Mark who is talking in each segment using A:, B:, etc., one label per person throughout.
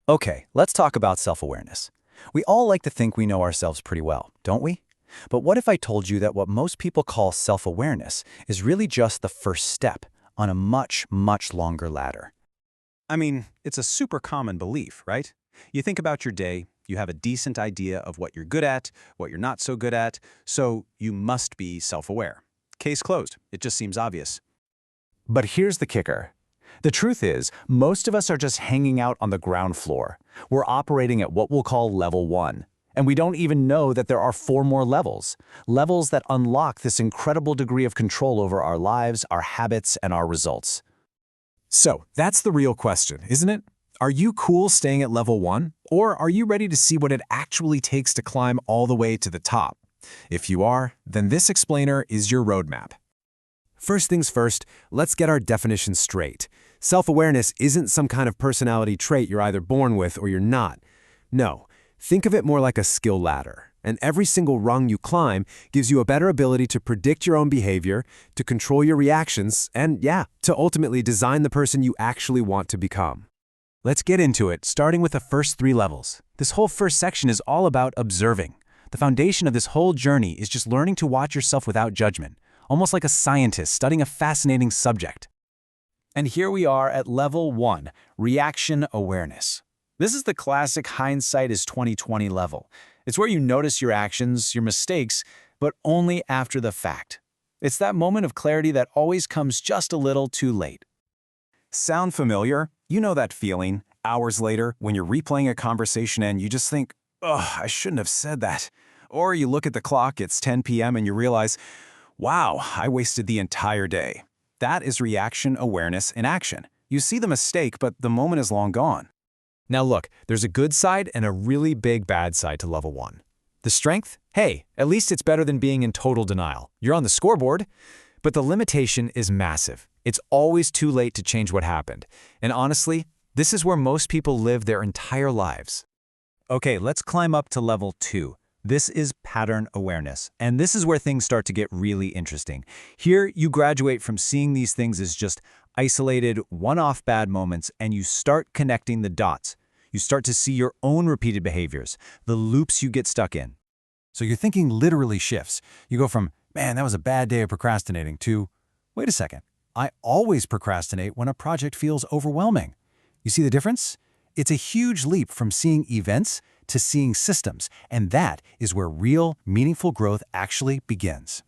A: Okay, let's talk about self-awareness. We all like to think we know ourselves pretty well, don't we? But what if I told you that what most people call self-awareness is really just the first step on a much, much longer ladder?
B: I mean, it's a super common belief, right? You think about your day, you have a decent idea of what you're good at, what you're not so good at, so you must be self-aware. Case closed. It just seems obvious.
C: But here's the kicker. The truth is, most of us are just hanging out on the ground floor. We're operating at what we'll call level 1. And we don't even know that there are 4 more levels. Levels that unlock this incredible degree of control over our lives, our habits, and our results.
D: So, that's the real question, isn't it? Are you cool staying at level 1? Or are you ready to see what it actually takes to climb all the way to the top? If you are, then this explainer is your roadmap. First things first, let's get our definition straight. Self-awareness isn't some kind of personality trait you're either born with or you're not. No, think of it more like a skill ladder. And every single rung you climb gives you a better ability to predict your own behavior, to control your reactions, and to ultimately design the person you actually want to become. Let's get into it, starting with the first 3 levels. This whole first section is all about observing. The foundation of this whole journey is just learning to watch yourself without judgment, almost like a scientist studying a fascinating subject.
B: And here we are at level 1, reaction awareness. This is the classic hindsight is 20/20 level. It's where you notice your actions, your mistakes, but only after the fact. It's that moment of clarity that always comes just a little too late.
D: Sound familiar? You know that feeling, hours later, when you're replaying a conversation and you just think, "Ugh, I shouldn't have said that." Or you look at the clock, it's 10 p.m. and you realize, "Wow, I wasted the entire day." That is reaction awareness in action. You see the mistake, but the moment is long gone. Now look, there's a good side and a really big bad side to level 1. The strength? Hey, at least it's better than being in total denial. You're on the scoreboard. But the limitation is massive. It's always too late to change what happened. And honestly, this is where most people live their entire lives.
A: Okay, let's climb up to level 2. This is pattern awareness, and this is where things start to get really interesting. Here, you graduate from seeing these things as just isolated, one-off bad moments, and you start connecting the dots. You start to see your own repeated behaviors, the loops you get stuck in.
B: So your thinking literally shifts. You go from, "Man, that was a bad day of procrastinating," to, "Wait a second, I always procrastinate when a project feels overwhelming." You see the difference? It's a huge leap from seeing events to seeing systems, and that is where real, meaningful growth actually begins.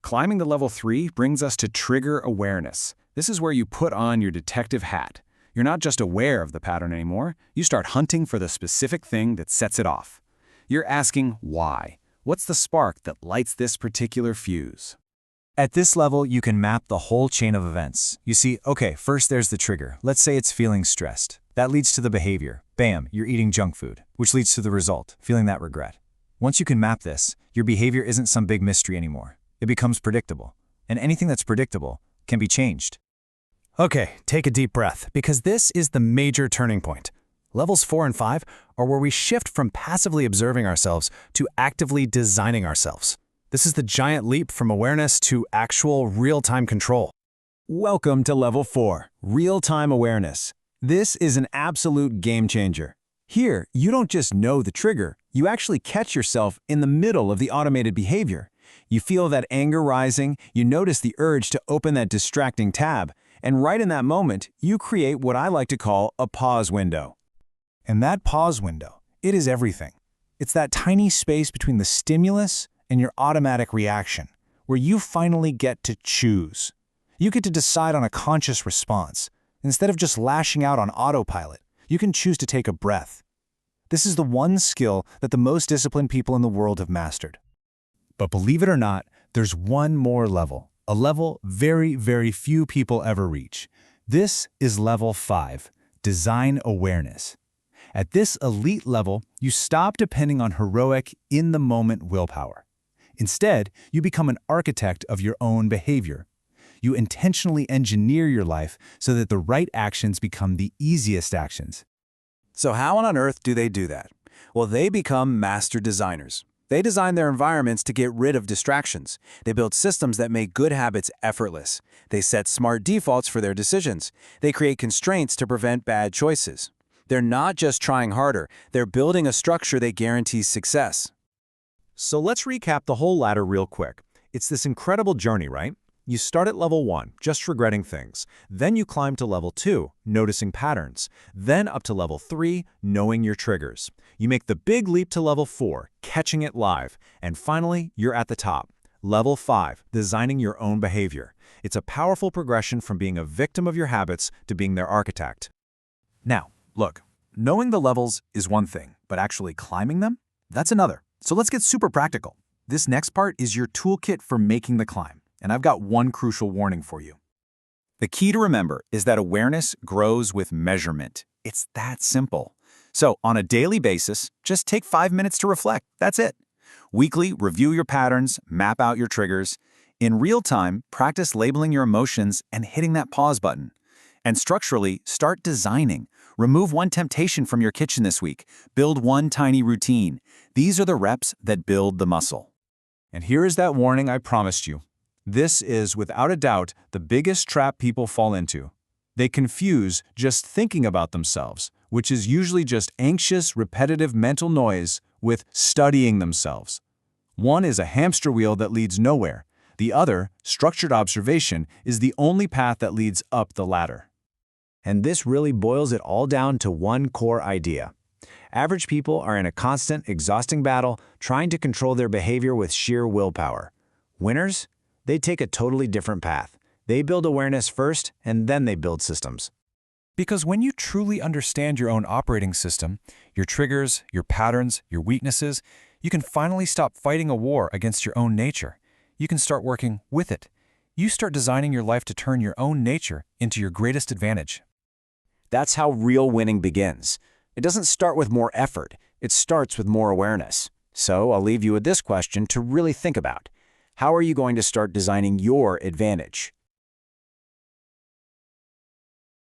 B: Climbing to level 3 brings us to trigger awareness. This is where you put on your detective hat. You're not just aware of the pattern anymore, you start hunting for the specific thing that sets it off. You're asking why. What's the spark that lights this particular fuse?
A: At this level, you can map the whole chain of events. You see, okay, first there's the trigger. Let's say it's feeling stressed. That leads to the behavior. Bam, you're eating junk food, which leads to the result, feeling that regret. Once you can map this, your behavior isn't some big mystery anymore. It becomes predictable. And anything that's predictable can be changed.
D: Okay, take a deep breath, because this is the major turning point. Levels 4 and 5 are where we shift from passively observing ourselves to actively designing ourselves. This is the giant leap from awareness to actual real-time control.
B: Welcome to level 4, real-time awareness. This is an absolute game changer. Here, you don't just know the trigger, you actually catch yourself in the middle of the automated behavior. You feel that anger rising, you notice the urge to open that distracting tab, and right in that moment, you create what I like to call a pause window. And that pause window, it is everything. It's that tiny space between the stimulus and your automatic reaction, where you finally get to choose. You get to decide on a conscious response. Instead of just lashing out on autopilot, you can choose to take a breath. This is the one skill that the most disciplined people in the world have mastered. But believe it or not, there's one more level, a level very, very few people ever reach. This is level 5, design awareness. At this elite level, you stop depending on heroic, in-the-moment willpower. Instead, you become an architect of your own behavior. You intentionally engineer your life so that the right actions become the easiest actions. So how on earth do they do that? Well, they become master designers. They design their environments to get rid of distractions. They build systems that make good habits effortless. They set smart defaults for their decisions. They create constraints to prevent bad choices. They're not just trying harder, they're building a structure that guarantees success.
A: So let's recap the whole ladder real quick. It's this incredible journey, right? You start at level 1, just regretting things. Then you climb to level 2, noticing patterns. Then up to level 3, knowing your triggers. You make the big leap to level 4, catching it live. And finally, you're at the top. Level 5, designing your own behavior. It's a powerful progression from being a victim of your habits to being their architect.
C: Now, look, knowing the levels is one thing, but actually climbing them? That's another. So let's get super practical. This next part is your toolkit for making the climb. And I've got one crucial warning for you. The key to remember is that awareness grows with measurement. It's that simple. So on a daily basis, just take 5 minutes to reflect. That's it. Weekly, review your patterns, map out your triggers. In real time, practice labeling your emotions and hitting that pause button. And structurally, start designing. Remove one temptation from your kitchen this week. Build one tiny routine. These are the reps that build the muscle.
A: And here is that warning I promised you. This is, without a doubt, the biggest trap people fall into. They confuse just thinking about themselves, which is usually just anxious, repetitive mental noise, with studying themselves. One is a hamster wheel that leads nowhere. The other, structured observation, is the only path that leads up the ladder. And this really boils it all down to one core idea. Average people are in a constant, exhausting battle trying to control their behavior with sheer willpower. Winners? They take a totally different path. They build awareness first, and then they build systems.
E: Because when you truly understand your own operating system, your triggers, your patterns, your weaknesses, you can finally stop fighting a war against your own nature. You can start working with it. You start designing your life to turn your own nature into your greatest advantage.
A: That's how real winning begins. It doesn't start with more effort. It starts with more awareness. So I'll leave you with this question to really think about. How are you going to start designing your advantage?